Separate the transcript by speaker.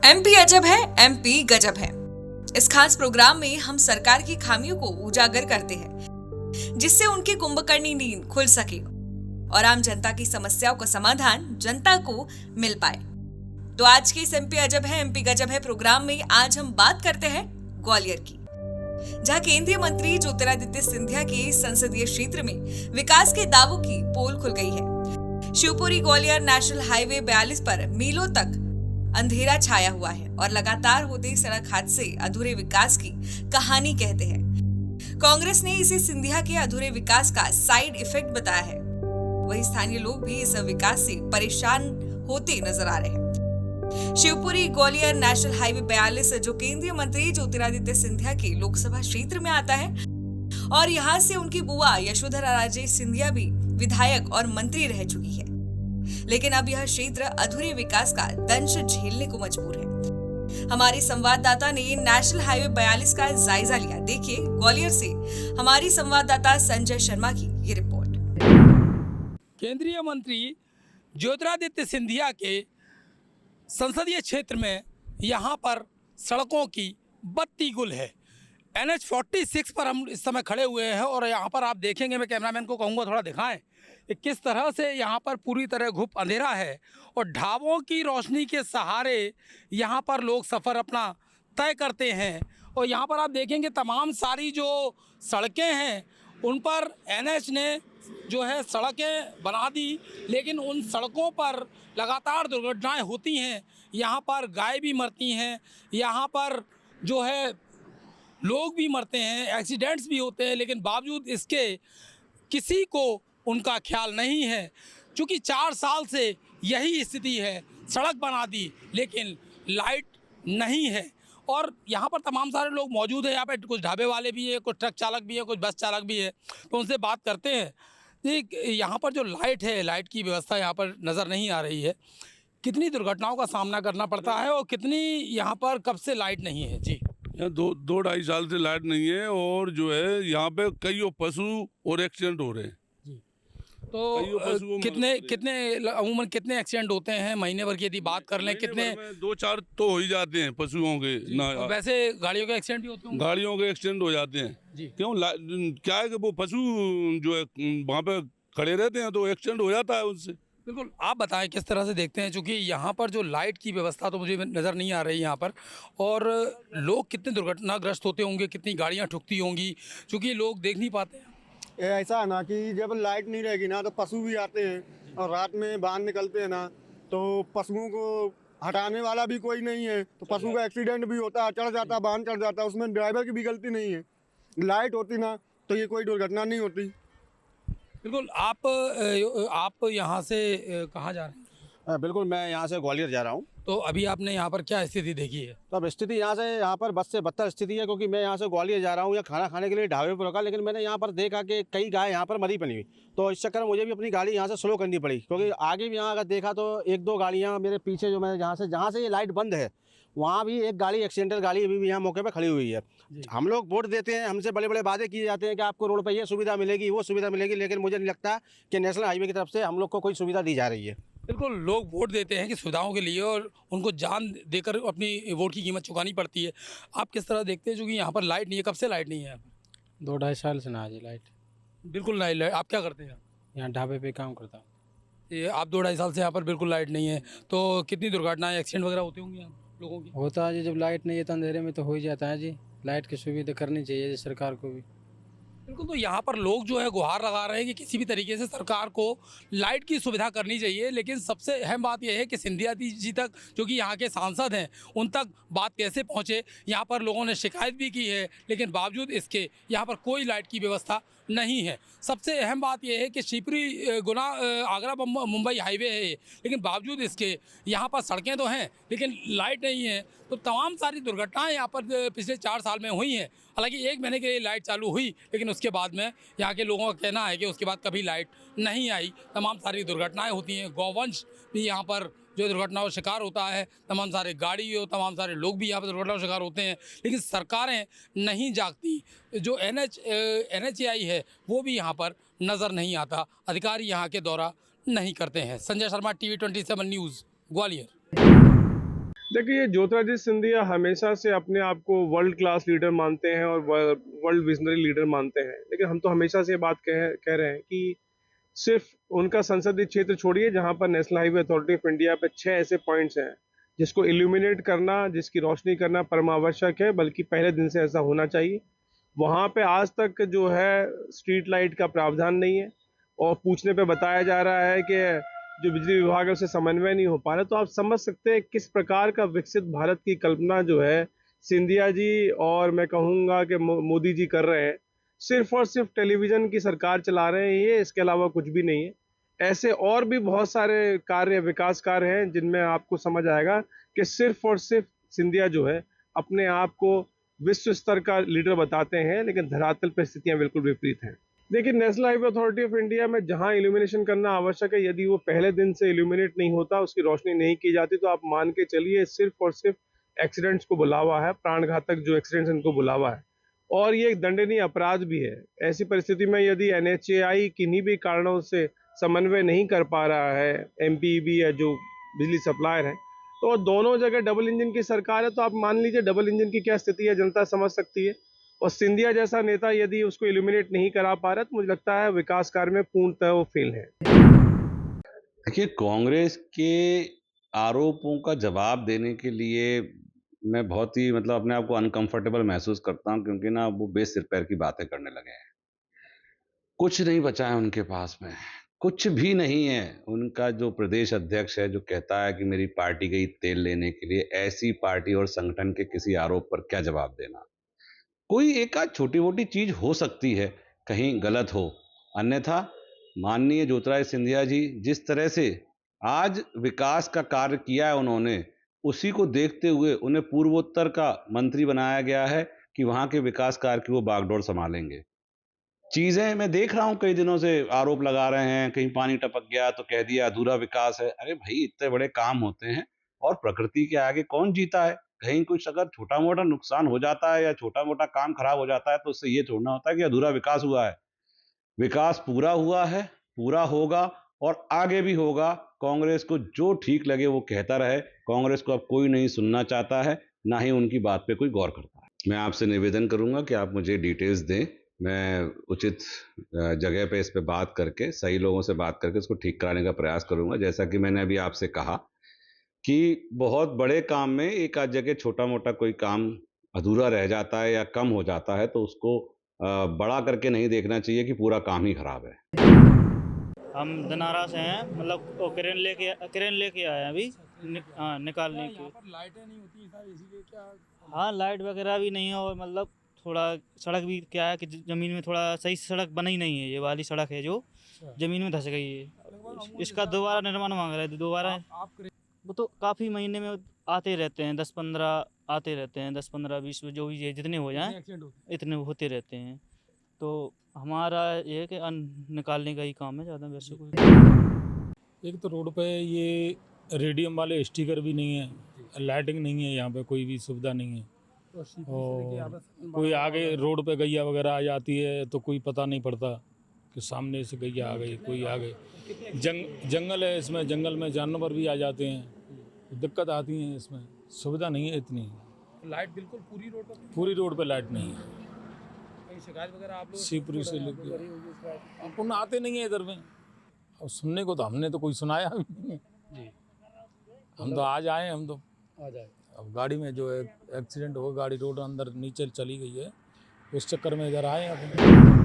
Speaker 1: MP अजब है, MP गजब है। इस खास प्रोग्राम में हम सरकार की खामियों को उजागर करते हैं, जिससे उनकी कुंभकर्णी नींद खुल सके और आम जनता की समस्याओं का समाधान जनता को मिल पाए। तो आज के इस एमपी अजब है, एमपी गजब है प्रोग्राम में आज हम बात करते हैं ग्वालियर की, जहां केंद्रीय मंत्री ज्योतिरादित्य सिंधिया के संसदीय क्षेत्र में विकास के दावों की पोल खुल गई है। शिवपुरी ग्वालियर नेशनल हाईवे 42 पर मीलों तक अंधेरा छाया हुआ है और लगातार होते सड़क हादसे अधूरे विकास की कहानी कहते हैं। कांग्रेस ने इसे सिंधिया के अधूरे विकास का साइड इफेक्ट बताया है। वहीं स्थानीय लोग भी इस विकास से परेशान होते नजर आ रहे हैं। शिवपुरी ग्वालियर नेशनल हाईवे 42 जो केंद्रीय मंत्री ज्योतिरादित्य सिंधिया के लोकसभा क्षेत्र में आता है और यहाँ से उनकी बुआ यशोधरा राजे सिंधिया भी विधायक और मंत्री रह चुकी है, लेकिन अब यह क्षेत्र अधूरे विकास का दंश झेलने को मजबूर है। हमारे संवाददाता ने नेशनल हाईवे 42 का जायजा लिया। देखिए ग्वालियर से हमारी संवाददाता संजय शर्मा की ये रिपोर्ट।
Speaker 2: केंद्रीय मंत्री ज्योतिरादित्य सिंधिया के संसदीय क्षेत्र में यहाँ पर सड़कों की बत्ती गुल है। NH 46 पर हम इस समय खड़े हुए हैं और यहाँ पर आप देखेंगे, मैं कैमरामैन को कहूँगा थोड़ा दिखाएं कि किस तरह से यहाँ पर पूरी तरह घुप अंधेरा है और ढाबों की रोशनी के सहारे यहाँ पर लोग सफ़र अपना तय करते हैं। और यहाँ पर आप देखेंगे तमाम सारी जो सड़कें हैं उन पर NH ने जो है सड़कें बना दी, लेकिन उन सड़कों पर लगातार दुर्घटनाएं होती हैं। यहाँ पर गाय भी मरती हैं, यहाँ पर जो है लोग भी मरते हैं, एक्सीडेंट्स भी होते हैं, लेकिन बावजूद इसके किसी को उनका ख्याल नहीं है। क्योंकि 4 साल से यही स्थिति है, सड़क बना दी लेकिन लाइट नहीं है। और यहाँ पर तमाम सारे लोग मौजूद हैं। यहाँ पे कुछ ढाबे वाले भी हैं, कुछ ट्रक चालक भी हैं, कुछ बस चालक भी है, तो उनसे बात करते हैं। यहाँ पर जो लाइट है, लाइट की व्यवस्था यहाँ पर नज़र नहीं आ रही है। कितनी दुर्घटनाओं का सामना करना पड़ता है और कितनी यहाँ पर कब से लाइट नहीं है? जी,
Speaker 3: यहाँ दो ढाई साल से लाइट नहीं है और जो है यहाँ पे कई पशु और एक्सीडेंट हो रहे हैं।
Speaker 2: तो कितने अमूमन कितने एक्सीडेंट होते हैं महीने भर की यदि बात कर लें? कितने?
Speaker 3: 2-4 तो हो ही जाते हैं पशुओं के ना।
Speaker 2: वैसे गाड़ियों के एक्सीडेंट भी होते हैं?
Speaker 3: गाड़ियों के एक्सीडेंट हो जाते हैं जी। क्यों? क्या है कि वो पशु जो है वहाँ पे खड़े रहते हैं तो एक्सीडेंट हो जाता है उनसे।
Speaker 2: बिल्कुल, आप बताएं किस तरह से देखते हैं, क्योंकि यहाँ पर जो लाइट की व्यवस्था तो मुझे नज़र नहीं आ रही यहाँ पर, और लोग कितने दुर्घटनाग्रस्त होते होंगे, कितनी गाड़ियाँ ठुकती होंगी, क्योंकि लोग देख नहीं पाते हैं।
Speaker 4: ऐसा है ना कि जब लाइट नहीं रहेगी ना तो पशु भी आते हैं और रात में बाहर निकलते हैं ना तो पशुओं को हटाने वाला भी कोई नहीं है, तो पशु का एक्सीडेंट भी होता है, चढ़ जाता है, वाहन चढ़ जाता है, उसमें ड्राइवर की भी गलती नहीं है। लाइट होती ना तो ये कोई दुर्घटना नहीं होती।
Speaker 2: बिल्कुल। आप यहाँ से कहाँ जा रहे हैं?
Speaker 5: बिल्कुल, मैं यहाँ से ग्वालियर जा रहा हूँ।
Speaker 2: तो अभी आपने यहाँ पर क्या स्थिति देखी है?
Speaker 5: तो अब स्थिति यहाँ पर बस से बदतर स्थिति है, क्योंकि मैं यहाँ से ग्वालियर जा रहा हूँ, या खाना खाने के लिए ढाबे पर रुका, लेकिन मैंने यहाँ पर देखा कि कई गाय यहाँ पर मरी पड़ी हुई। तो इस चक्कर में मुझे भी अपनी गाड़ी यहाँ से स्लो करनी पड़ी, क्योंकि आगे भी यहाँ अगर देखा तो 1-2 गाड़ियाँ मेरे पीछे, जो मैं जहाँ से ये लाइट बंद है वहाँ भी एक गाड़ी, एक्सीडेंटल गाड़ी अभी भी यहाँ मौके पर खड़ी हुई है। हम लोग वोट देते हैं, हमसे बड़े बड़े वादे किए जाते हैं कि आपको रोड पर ये सुविधा मिलेगी, वो सुविधा मिलेगी, लेकिन मुझे नहीं लगता कि नेशनल हाईवे की तरफ से हम लोग को कोई सुविधा दी जा रही है।
Speaker 2: बिल्कुल, लोग वोट देते हैं कि सुविधाओं के लिए और उनको जान देकर अपनी वोट की कीमत चुकानी पड़ती है। आप किस तरह देखते हैं, जो कि यहाँ पर लाइट नहीं है? कब से लाइट नहीं है?
Speaker 6: 2-2.5 साल से ना जी लाइट।
Speaker 2: बिल्कुल नहीं लाइट। आप क्या करते हैं?
Speaker 6: यहाँ ढाबे पे काम करता हूँ।
Speaker 2: ये आप 2-2.5 साल से यहाँ पर बिल्कुल लाइट नहीं है, तो कितनी दुर्घटनाएं, एक्सीडेंट वगैरह होती होंगी यहाँ लोगों की?
Speaker 6: होता है जी, जब लाइट नहीं है तो अंधेरे में तो हो ही जाता है जी। लाइट की सुविधा करनी चाहिए जी सरकार को भी।
Speaker 2: बिल्कुल। तो यहाँ पर लोग जो है गुहार लगा रहे हैं कि किसी भी तरीके से सरकार को लाइट की सुविधा करनी चाहिए, लेकिन सबसे अहम बात यह है कि सिंधिया जी तक, जो कि यहाँ के सांसद हैं, उन तक बात कैसे पहुँचे। यहाँ पर लोगों ने शिकायत भी की है, लेकिन बावजूद इसके यहाँ पर कोई लाइट की व्यवस्था नहीं है। सबसे अहम बात यह है कि शिवपुरी गुना आगरा मुंबई हाईवे है, लेकिन बावजूद इसके यहाँ पर सड़कें तो हैं लेकिन लाइट नहीं है। तो तमाम सारी दुर्घटनाएं यहाँ पर पिछले 4 साल में हुई हैं। हालांकि 1 महीने के लिए लाइट चालू हुई, लेकिन उसके बाद में यहाँ के लोगों का कहना है कि उसके बाद कभी लाइट नहीं आई। तमाम सारी दुर्घटनाएं होती हैं, गौवंश भी यहाँ पर जो दुर्घटनाओं का शिकार होता है, तमाम सारे गाड़ी और तमाम सारे लोग भी यहाँ पर दुर्घटनाओं का शिकार होते हैं, लेकिन सरकारें नहीं जागती। जो NHAI है वो भी यहाँ पर नज़र नहीं आता, अधिकारी यहाँ के दौरा नहीं करते हैं। Sanjay Sharma, TV 27 news, Gwalior.
Speaker 7: देखिए, ज्योतिरादित्य सिंधिया हमेशा से अपने आप को वर्ल्ड क्लास लीडर मानते हैं और वर्ल्ड विजनरी लीडर मानते हैं, लेकिन हम तो हमेशा से ये बात कह रहे हैं कि सिर्फ उनका संसदीय क्षेत्र छोड़िए जहां पर national highway authority of India पे 6 ऐसे पॉइंट्स हैं जिसको इल्यूमिनेट करना, जिसकी रोशनी करना परमावश्यक है, बल्कि पहले दिन से ऐसा होना चाहिए। वहां पे आज तक जो है स्ट्रीट लाइट का प्रावधान नहीं है और पूछने पे बताया जा रहा है कि जो बिजली विभाग है उससे समन्वय नहीं हो पा रहा। तो आप समझ सकते हैं किस प्रकार का विकसित भारत की कल्पना जो है सिंधिया जी और मैं कहूँगा कि मोदी जी कर रहे हैं। सिर्फ और सिर्फ टेलीविज़न की सरकार चला रहे हैं ये, इसके अलावा कुछ भी नहीं है। ऐसे और भी बहुत सारे कार्य, विकास कार्य हैं जिनमें आपको समझ आएगा कि सिर्फ और सिर्फ सिंधिया जो है अपने आप को विश्व स्तर का लीडर बताते हैं, लेकिन धरातल पर स्थितियाँ बिल्कुल विपरीत हैं। देखिए, national highway authority of India में जहां इल्यूमिनेशन करना आवश्यक है, यदि वो पहले दिन से इल्यूमिनेट नहीं होता, उसकी रोशनी नहीं की जाती, तो आप मान के चलिए सिर्फ और सिर्फ एक्सीडेंट्स को बुलावा है, प्राणघातक जो एक्सीडेंट्स इनको बुलावा है और ये एक दंडनीय अपराध भी है। ऐसी परिस्थिति में यदि NHAI किन्हीं भी कारणों से समन्वय नहीं कर पा रहा है, MPEB या जो बिजली सप्लायर है, तो दोनों जगह डबल इंजन की सरकार है, तो आप मान लीजिए डबल इंजन की क्या स्थिति है, जनता समझ सकती है। और सिंधिया जैसा नेता यदि उसको इल्यूमिनेट नहीं करा पा रहा, तो मुझे लगता है विकास कार्य में पूर्णतः वो फेल है।
Speaker 8: देखिए, कांग्रेस के आरोपों का जवाब देने के लिए मैं बहुत ही अपने आप को अनकंफर्टेबल महसूस करता हूं, क्योंकि ना वो बेसिर पैर की बातें करने लगे हैं। कुछ नहीं बचा है उनके पास में, कुछ भी नहीं है। उनका जो प्रदेश अध्यक्ष है जो कहता है कि मेरी पार्टी गई तेल लेने के लिए, ऐसी पार्टी और संगठन के किसी आरोप पर क्या जवाब देना। कोई एक आध छोटी मोटी चीज हो सकती है कहीं गलत हो, अन्यथा माननीय ज्योतिरादित्य सिंधिया जी जिस तरह से आज विकास का कार्य किया है उन्होंने, उसी को देखते हुए उन्हें पूर्वोत्तर का मंत्री बनाया गया है कि वहां के विकास कार्य की वो बागडोर संभालेंगे। चीजें मैं देख रहा हूं, कई दिनों से आरोप लगा रहे हैं, कहीं पानी टपक गया तो कह दिया अधूरा विकास है। अरे भाई, इतने बड़े काम होते हैं और प्रकृति के आगे कौन जीता है। कहीं कुछ अगर छोटा मोटा नुकसान हो जाता है या छोटा मोटा काम खराब हो जाता है तो उससे ये थोड़ा होता है कि अधूरा विकास हुआ है। विकास पूरा हुआ है, पूरा होगा और आगे भी होगा। कांग्रेस को जो ठीक लगे वो कहता रहे। कांग्रेस को अब कोई नहीं सुनना चाहता है, ना ही उनकी बात पे कोई गौर करता है। मैं आपसे निवेदन करूंगा कि आप मुझे डिटेल्स दें, मैं उचित जगह पे इस पे बात करके, सही लोगों से बात करके इसको ठीक कराने का प्रयास करूंगा। जैसा कि मैंने अभी आपसे कहा कि बहुत बड़े काम में एक आध जगह छोटा मोटा कोई काम अधूरा रह जाता है या कम हो जाता है तो उसको बड़ा करके नहीं देखना चाहिए कि पूरा काम ही खराब है।
Speaker 9: हम धनारा से हैं, मतलब वो क्रेन लेके आए हैं अभी निकालने की।
Speaker 2: लाइटें नहीं होती सर, इसीलिए क्या?
Speaker 9: हाँ, लाइट वगैरह भी नहीं है और मतलब थोड़ा सड़क भी क्या है कि ज़मीन में थोड़ा सही सड़क बनी नहीं है। ये वाली सड़क है जो ज़मीन में धंस गई है, इसका दोबारा निर्माण मांग रहे थे। दोबारा वो तो काफ़ी महीने में आते रहते हैं, 10-15 आते रहते हैं, 10-15 20 जो भी जितने हो जाएं इतने होते रहते हैं। तो हमारा ये है कि निकालने का ही काम है, ज़्यादा वैसे कोई।
Speaker 10: एक तो रोड पे ये रेडियम वाले स्टिकर भी नहीं है, लाइटिंग नहीं है, यहाँ पे कोई भी सुविधा नहीं है। और कोई आगे रोड पे गैया वगैरह आ जाती है तो कोई पता नहीं पड़ता कि सामने से गैया आ गई, कोई आ गई। जंगल है, इसमें जंगल में जानवर भी आ जाते हैं, दिक्कत आती है। इसमें सुविधा नहीं है इतनी।
Speaker 2: लाइट बिल्कुल
Speaker 10: पूरी रोड पे लाइट नहीं है।
Speaker 2: कहीं शिकायत वगैरह आप लोग
Speaker 10: शिवपुरी से लेकर अपन आते नहीं है इधर में, और सुनने को तो हमने तो कोई सुनाया भी नहीं है। हम तो आज आए, हम तो
Speaker 2: आज आए।
Speaker 10: अब गाड़ी में जो है एक्सीडेंट हो, गाड़ी रोड अंदर नीचे चली गई है, उस चक्कर में इधर आए अपन।